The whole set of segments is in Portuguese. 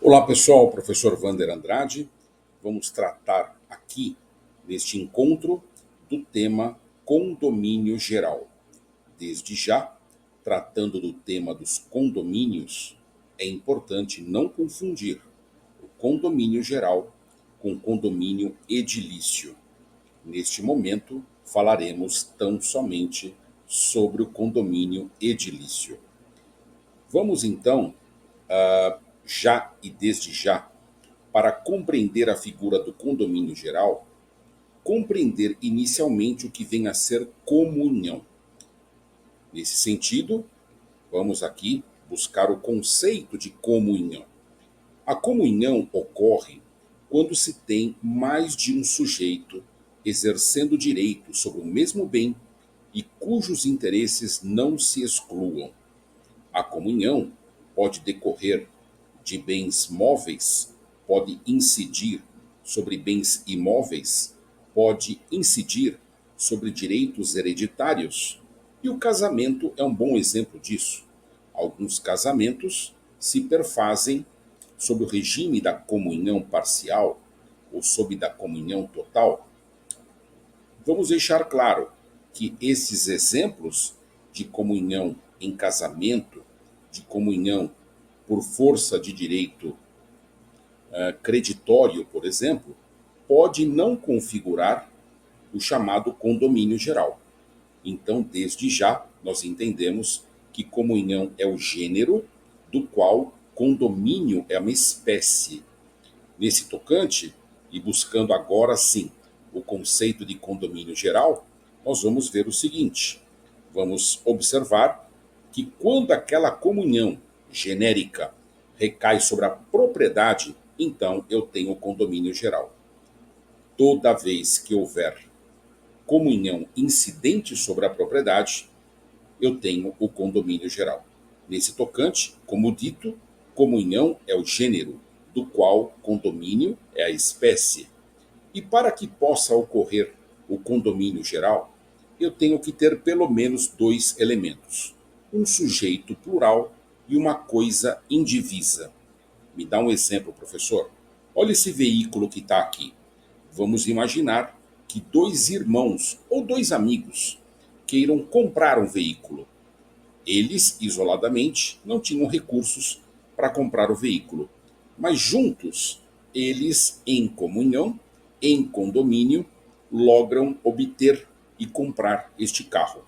Olá pessoal, professor Wander Andrade. Vamos tratar aqui, neste encontro, do tema condomínio geral. Desde já, tratando do tema dos condomínios, é importante não confundir o condomínio geral com condomínio edilício. Neste momento, falaremos tão somente sobre o condomínio edilício. Vamos então, já e desde já, para compreender a figura do condomínio geral, compreender inicialmente o que vem a ser comunhão. Nesse sentido, vamos aqui buscar o conceito de comunhão. A comunhão ocorre quando se tem mais de um sujeito exercendo direito sobre o mesmo bem e cujos interesses não se excluam. A comunhão pode decorrer de bens móveis, pode incidir sobre bens imóveis, pode incidir sobre direitos hereditários. E o casamento é um bom exemplo disso. Alguns casamentos se perfazem sob o regime da comunhão parcial ou sob da comunhão total. Vamos deixar claro que esses exemplos de comunhão em casamento, de comunhão por força de direito creditório, por exemplo, pode não configurar o chamado condomínio geral. Então, desde já, nós entendemos que comunhão é o gênero do qual condomínio é uma espécie. Nesse tocante, e buscando agora sim o conceito de condomínio geral, nós vamos ver o seguinte: vamos observar que quando aquela comunhão genérica recai sobre a propriedade, então eu tenho o condomínio geral. Toda vez que houver comunhão incidente sobre a propriedade, eu tenho o condomínio geral. Nesse tocante, como dito, comunhão é o gênero, do qual condomínio é a espécie. E para que possa ocorrer o condomínio geral, eu tenho que ter pelo menos dois elementos: um sujeito plural e uma coisa indivisa. Me dá um exemplo, professor. Olha esse veículo que está aqui. Vamos imaginar que dois irmãos ou dois amigos queiram comprar um veículo. Eles, isoladamente, não tinham recursos para comprar o veículo, mas juntos, eles, em comunhão, em condomínio, logram obter e comprar este carro.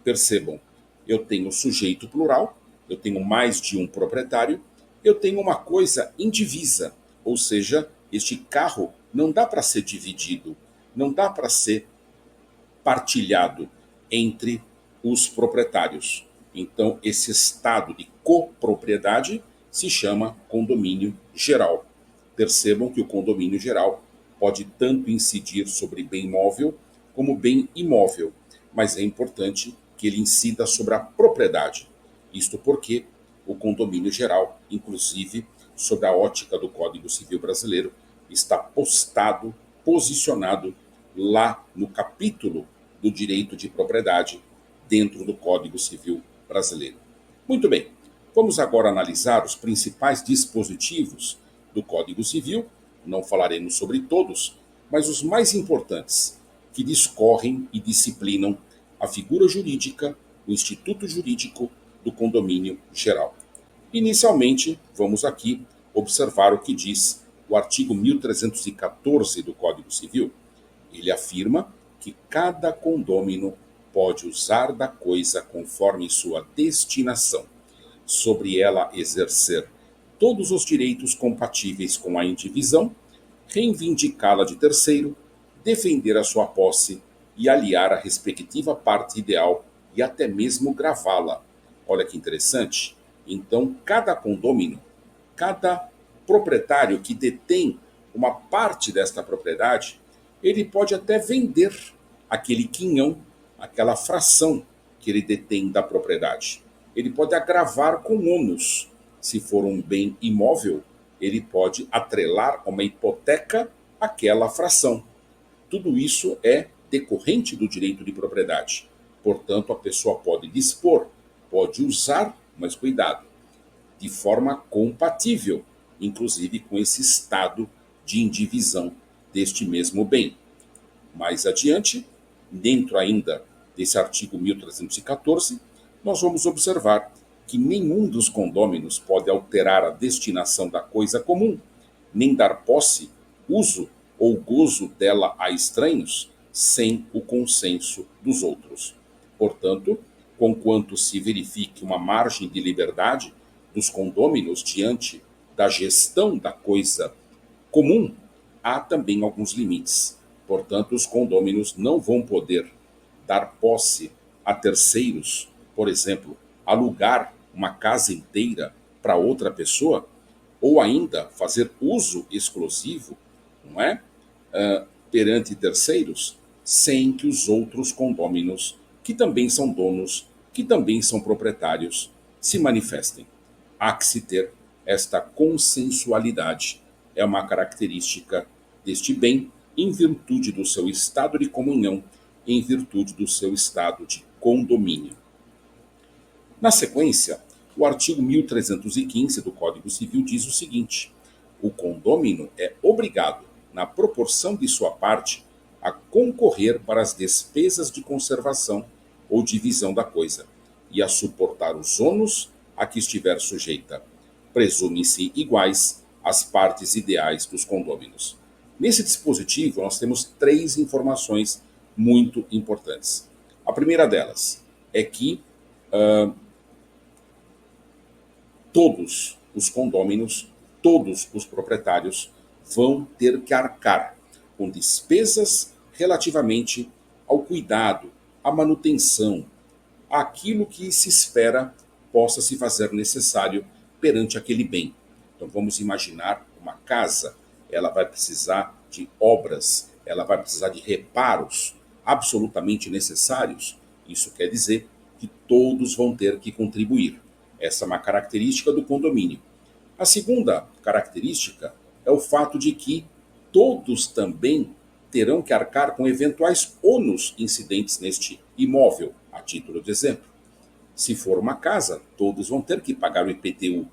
Percebam, eu tenho sujeito plural, eu tenho mais de um proprietário, eu tenho uma coisa indivisa, ou seja, este carro não dá para ser dividido, não dá para ser partilhado entre os proprietários. Então, esse estado de copropriedade se chama condomínio geral. Percebam que o condomínio geral pode tanto incidir sobre bem móvel como bem imóvel, mas é importante que ele incida sobre a propriedade. Isto porque o condomínio geral, inclusive, sob a ótica do Código Civil Brasileiro, está postado, posicionado lá no capítulo do direito de propriedade dentro do Código Civil Brasileiro. Muito bem, vamos agora analisar os principais dispositivos do Código Civil. Não falaremos sobre todos, mas os mais importantes, que discorrem e disciplinam a figura jurídica, o instituto jurídico do condomínio geral. Inicialmente, vamos aqui observar o que diz o artigo 1314 do Código Civil. Ele afirma que cada condômino pode usar da coisa conforme sua destinação, sobre ela exercer todos os direitos compatíveis com a indivisão, reivindicá-la de terceiro, defender a sua posse e aliar a respectiva parte ideal e até mesmo gravá-la. Olha que interessante. Então, cada condômino, cada proprietário que detém uma parte desta propriedade, ele pode até vender aquele quinhão, aquela fração que ele detém da propriedade. Ele pode agravar com ônus. Se for um bem imóvel, ele pode atrelar a uma hipoteca aquela fração. Tudo isso é decorrente do direito de propriedade. Portanto, a pessoa pode dispor, pode usar, mas cuidado, de forma compatível, inclusive com esse estado de indivisão deste mesmo bem. Mais adiante, dentro ainda desse artigo 1314, nós vamos observar que nenhum dos condôminos pode alterar a destinação da coisa comum, nem dar posse, uso ou gozo dela a estranhos, sem o consenso dos outros. Portanto, conquanto se verifique uma margem de liberdade dos condôminos diante da gestão da coisa comum, há também alguns limites. Portanto, os condôminos não vão poder dar posse a terceiros, por exemplo, alugar uma casa inteira para outra pessoa, ou ainda fazer uso exclusivo, não é? Perante terceiros, sem que os outros condôminos, que também são donos, que também são proprietários, se manifestem. Há que se ter esta consensualidade. É uma característica deste bem em virtude do seu estado de comunhão, em virtude do seu estado de condomínio. Na sequência, o artigo 1315 do Código Civil diz o seguinte: o condômino é obrigado, na proporção de sua parte, a concorrer para as despesas de conservação ou divisão da coisa, e a suportar os ônus a que estiver sujeita. Presumem-se iguais as partes ideais dos condôminos. Nesse dispositivo, nós temos 3 informações muito importantes. A primeira delas é que todos os condôminos, todos os proprietários vão ter que arcar com despesas relativamente ao cuidado, à manutenção, àquilo que se espera possa se fazer necessário perante aquele bem. Então vamos imaginar uma casa, ela vai precisar de obras, ela vai precisar de reparos absolutamente necessários. Isso quer dizer que todos vão ter que contribuir. Essa é uma característica do condomínio. A segunda característica é o fato de que todos também terão que arcar com eventuais ônus incidentes neste imóvel, a título de exemplo. Se for uma casa, todos vão ter que pagar o IPTU.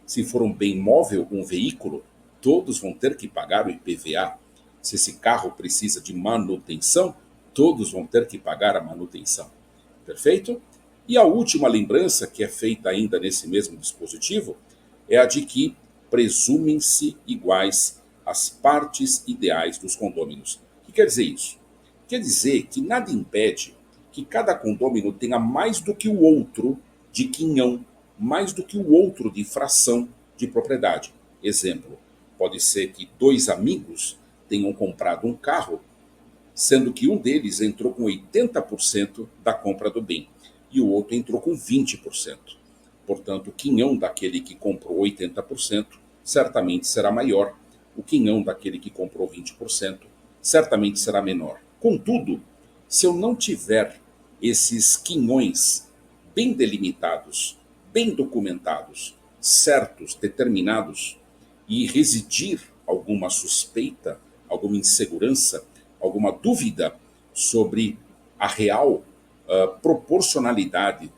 Se for um bem móvel, um veículo, todos vão ter que pagar o IPVA. Se esse carro precisa de manutenção, todos vão ter que pagar a manutenção. Perfeito? E a última lembrança, que é feita ainda nesse mesmo dispositivo, é a de que presumem-se iguais as partes ideais dos condôminos. O que quer dizer isso? Quer dizer que nada impede que cada condômino tenha mais do que o outro de quinhão, mais do que o outro de fração de propriedade. Exemplo, pode ser que 2 amigos tenham comprado um carro, sendo que um deles entrou com 80% da compra do bem e o outro entrou com 20%. Portanto, o quinhão daquele que comprou 80% certamente será maior. O quinhão daquele que comprou 20% certamente será menor. Contudo, se eu não tiver esses quinhões bem delimitados, bem documentados, certos, determinados, e residir alguma suspeita, alguma insegurança, alguma dúvida sobre a real proporcionalidade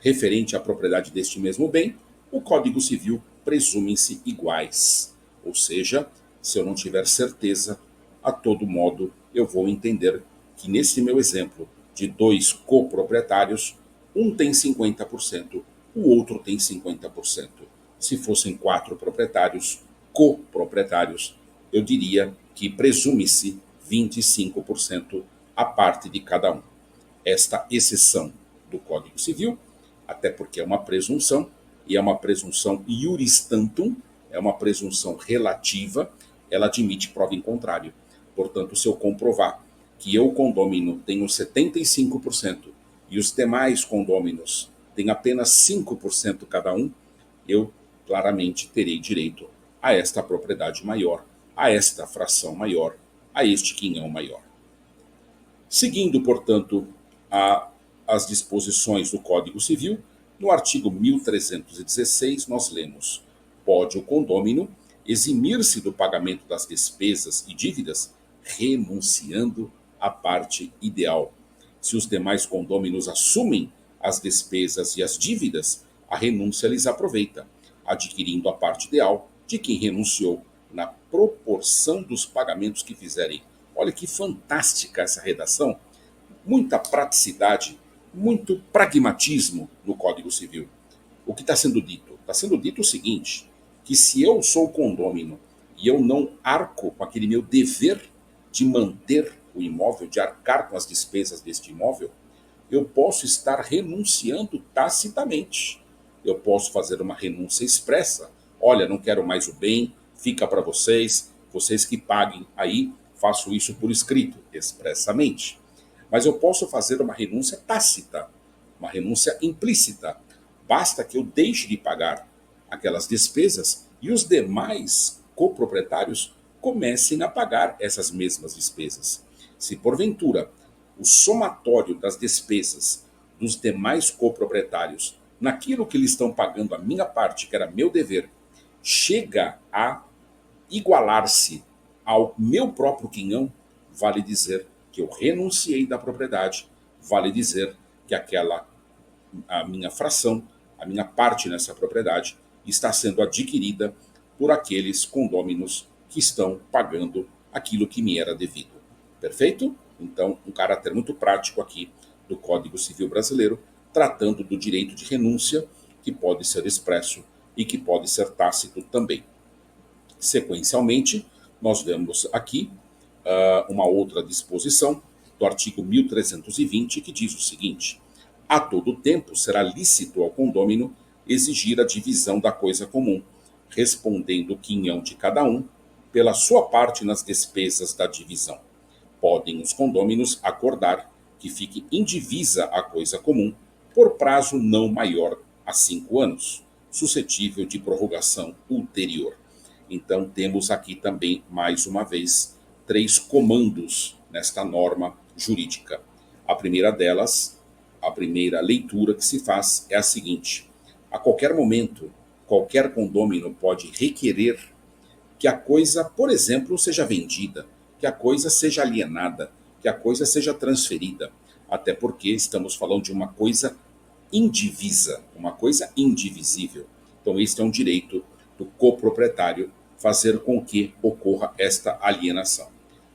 referente à propriedade deste mesmo bem, o Código Civil presume-se iguais. Ou seja, se eu não tiver certeza, a todo modo eu vou entender que nesse meu exemplo de 2 coproprietários, um tem 50%, o outro tem 50%. Se fossem 4 proprietários, coproprietários, eu diria que presume-se 25% a parte de cada um. Esta exceção do Código Civil, até porque é uma presunção, e é uma presunção iuris tantum, é uma presunção relativa, ela admite prova em contrário. Portanto, se eu comprovar que eu, condômino, tenho 75% e os demais condôminos têm apenas 5% cada um, eu claramente terei direito a esta propriedade maior, a esta fração maior, a este quinhão maior. Seguindo, portanto, as disposições do Código Civil, no artigo 1316 nós lemos: pode o condômino eximir-se do pagamento das despesas e dívidas renunciando à parte ideal. Se os demais condôminos assumem as despesas e as dívidas, a renúncia lhes aproveita, adquirindo a parte ideal de quem renunciou na proporção dos pagamentos que fizerem. Olha que fantástica essa redação, muita praticidade, muito pragmatismo no Código Civil. O que está sendo dito? Está sendo dito o seguinte, que se eu sou condômino e eu não arco com aquele meu dever de manter o imóvel, de arcar com as despesas deste imóvel, eu posso estar renunciando tacitamente. Eu posso fazer uma renúncia expressa. Olha, não quero mais o bem, fica para vocês, vocês que paguem aí, faço isso por escrito, expressamente. Mas eu posso fazer uma renúncia tácita, uma renúncia implícita. Basta que eu deixe de pagar aquelas despesas e os demais coproprietários comecem a pagar essas mesmas despesas. Se porventura o somatório das despesas dos demais coproprietários naquilo que eles estão pagando a minha parte, que era meu dever, chega a igualar-se ao meu próprio quinhão, vale dizer que eu renunciei da propriedade, vale dizer que a minha fração, a minha parte nessa propriedade, está sendo adquirida por aqueles condôminos que estão pagando aquilo que me era devido. Perfeito? Então, um caráter muito prático aqui do Código Civil Brasileiro, tratando do direito de renúncia, que pode ser expresso e que pode ser tácito também. Sequencialmente, nós vemos aqui uma outra disposição do artigo 1320, que diz o seguinte: a todo tempo será lícito ao condômino exigir a divisão da coisa comum, respondendo o quinhão de cada um pela sua parte nas despesas da divisão. Podem os condôminos acordar que fique indivisa a coisa comum por prazo não maior a 5 anos, suscetível de prorrogação ulterior. Então temos aqui também, mais uma vez, 3 comandos nesta norma jurídica. A primeira delas, a primeira leitura que se faz é a seguinte: a qualquer momento, qualquer condômino pode requerer que a coisa, por exemplo, seja vendida, que a coisa seja alienada, que a coisa seja transferida, até porque estamos falando de uma coisa indivisa, uma coisa indivisível. Então, este é um direito do coproprietário fazer com que ocorra esta alienação.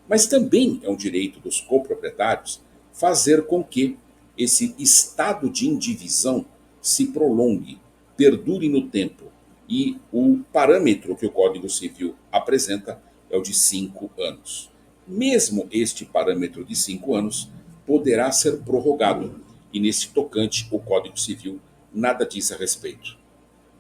Mas também é um direito dos coproprietários fazer com que esse estado de indivisão se prolongue, perdure no tempo. E o parâmetro que o Código Civil apresenta é o de 5 anos. Mesmo este parâmetro de 5 anos poderá ser prorrogado, e nesse tocante o Código Civil nada diz a respeito.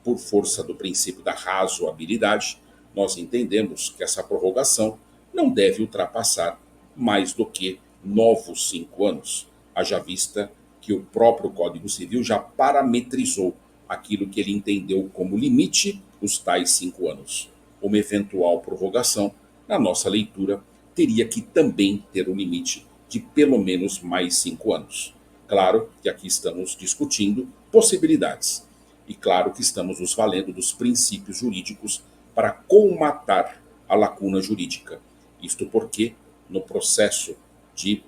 Por força do princípio da razoabilidade, nós entendemos que essa prorrogação não deve ultrapassar mais do que novos 5 anos, haja vista que o próprio Código Civil já parametrizou aquilo que ele entendeu como limite, os tais 5 anos. Uma eventual prorrogação, na nossa leitura, teria que também ter um limite de pelo menos mais 5 anos. Claro que aqui estamos discutindo possibilidades. E claro que estamos nos valendo dos princípios jurídicos para colmatar a lacuna jurídica. Isto porque, no processo de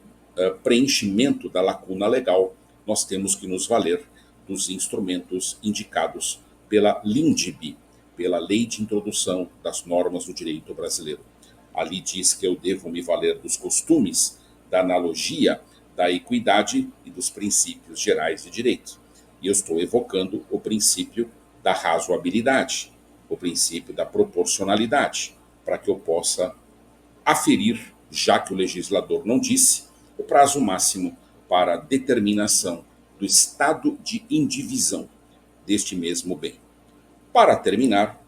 preenchimento da lacuna legal, nós temos que nos valer dos instrumentos indicados pela LINDB, pela Lei de Introdução das Normas do Direito Brasileiro. Ali diz que eu devo me valer dos costumes, da analogia, da equidade e dos princípios gerais de direito. E eu estou evocando o princípio da razoabilidade, o princípio da proporcionalidade, para que eu possa aferir, já que o legislador não disse, o prazo máximo para determinação do estado de indivisão deste mesmo bem. Para terminar,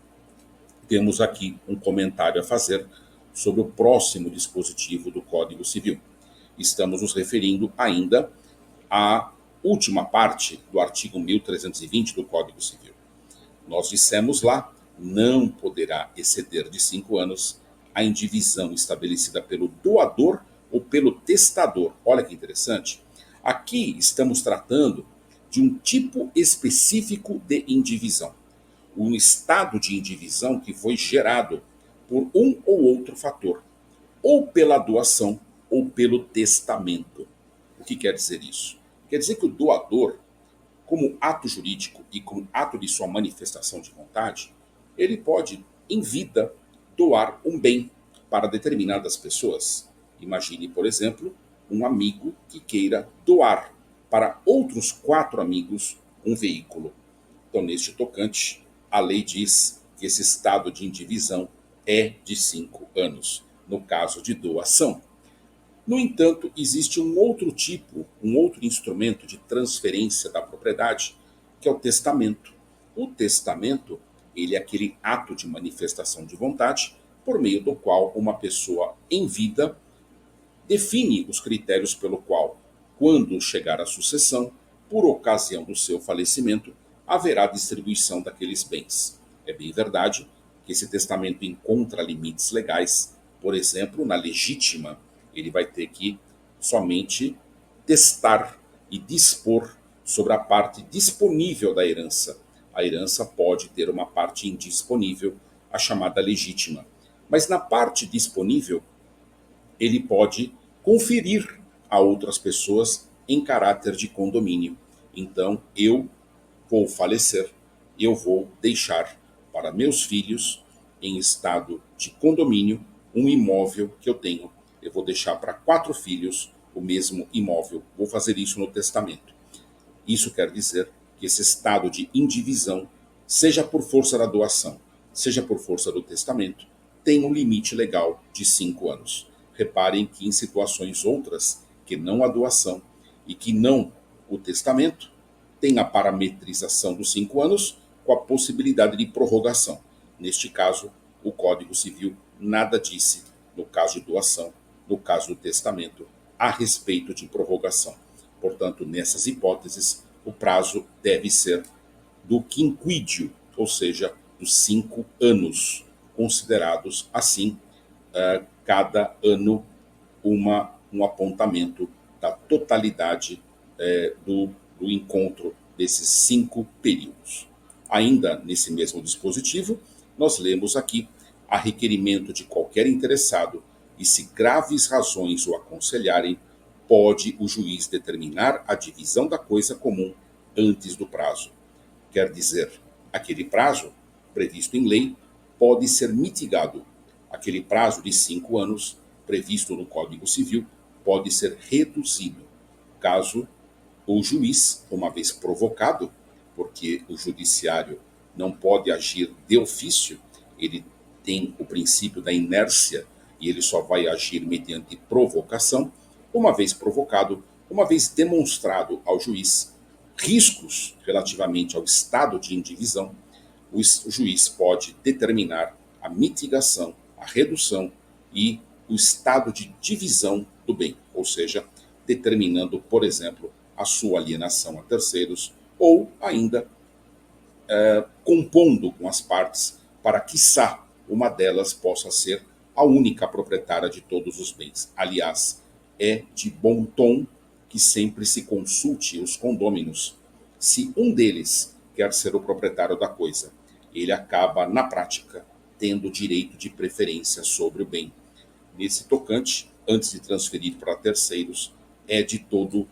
temos aqui um comentário a fazer sobre o próximo dispositivo do Código Civil. Estamos nos referindo ainda à última parte do artigo 1320 do Código Civil. Nós dissemos lá, não poderá exceder de 5 anos a indivisão estabelecida pelo doador ou pelo testador. Olha que interessante. Aqui estamos tratando de um tipo específico de indivisão. Um estado de indivisão que foi gerado por um ou outro fator, ou pela doação ou pelo testamento. O que quer dizer isso? Quer dizer que o doador, como ato jurídico e como ato de sua manifestação de vontade, ele pode em vida, doar um bem para determinadas pessoas. Imagine, por exemplo, um amigo que queira doar para outros 4 amigos um veículo. Então, neste tocante, a lei diz que esse estado de indivisão é de 5 anos, no caso de doação. No entanto, existe um outro tipo, um outro instrumento de transferência da propriedade, que é o testamento. O testamento, ele é aquele ato de manifestação de vontade por meio do qual uma pessoa em vida define os critérios pelo qual, quando chegar a sucessão, por ocasião do seu falecimento, haverá distribuição daqueles bens. É bem verdade que esse testamento encontra limites legais, por exemplo, na legítima, ele vai ter que somente testar e dispor sobre a parte disponível da herança. A herança pode ter uma parte indisponível, a chamada legítima. Mas na parte disponível, ele pode conferir a outras pessoas em caráter de condomínio. Então, eu vou falecer, eu vou deixar para meus filhos, em estado de condomínio, um imóvel que eu tenho. Eu vou deixar para 4 filhos o mesmo imóvel. Vou fazer isso no testamento. Isso quer dizer que esse estado de indivisão, seja por força da doação, seja por força do testamento, tem um limite legal de 5 anos. Reparem que em situações outras, que não a doação e que não o testamento, tem a parametrização dos 5 anos com a possibilidade de prorrogação. Neste caso, o Código Civil nada disse, no caso de doação, no caso do testamento, a respeito de prorrogação. Portanto, nessas hipóteses, o prazo deve ser do quinquídio, ou seja, dos 5 anos, considerados assim, cada ano um apontamento da totalidade do encontro desses 5 períodos. Ainda nesse mesmo dispositivo, nós lemos aqui: a requerimento de qualquer interessado, e se graves razões o aconselharem, pode o juiz determinar a divisão da coisa comum antes do prazo. Quer dizer, aquele prazo previsto em lei pode ser mitigado. Aquele prazo de 5 anos previsto no Código Civil pode ser reduzido, caso o juiz, uma vez provocado, porque o judiciário não pode agir de ofício, ele tem o princípio da inércia e ele só vai agir mediante provocação. Uma vez provocado, uma vez demonstrado ao juiz riscos relativamente ao estado de indivisão, o juiz pode determinar a mitigação, a redução e o estado de divisão do bem, ou seja, determinando, por exemplo, a sua alienação a terceiros ou ainda compondo com as partes para, quiçá, uma delas possa ser a única proprietária de todos os bens. Aliás, é de bom tom que sempre se consulte os condôminos. Se um deles quer ser o proprietário da coisa, ele acaba, na prática, tendo direito de preferência sobre o bem. Nesse tocante, antes de transferir para terceiros, é de todo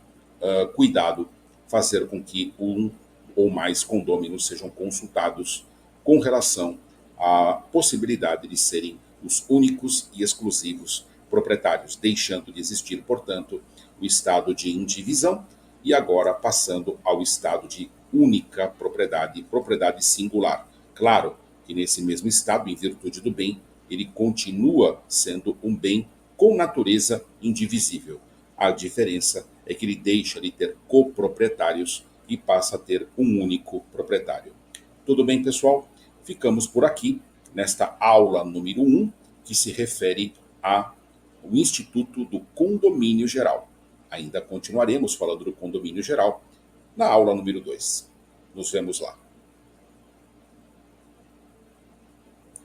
cuidado fazer com que um ou mais condôminos sejam consultados com relação à possibilidade de serem os únicos e exclusivos proprietários, deixando de existir, portanto, o estado de indivisão e agora passando ao estado de única propriedade, propriedade singular. Claro que nesse mesmo estado, em virtude do bem, ele continua sendo um bem com natureza indivisível. A diferença é que ele deixa de ter coproprietários e passa a ter um único proprietário. Tudo bem, pessoal? Ficamos por aqui nesta aula número 1, que se refere ao Instituto do Condomínio Geral. Ainda continuaremos falando do condomínio geral na aula número 2. Nos vemos lá.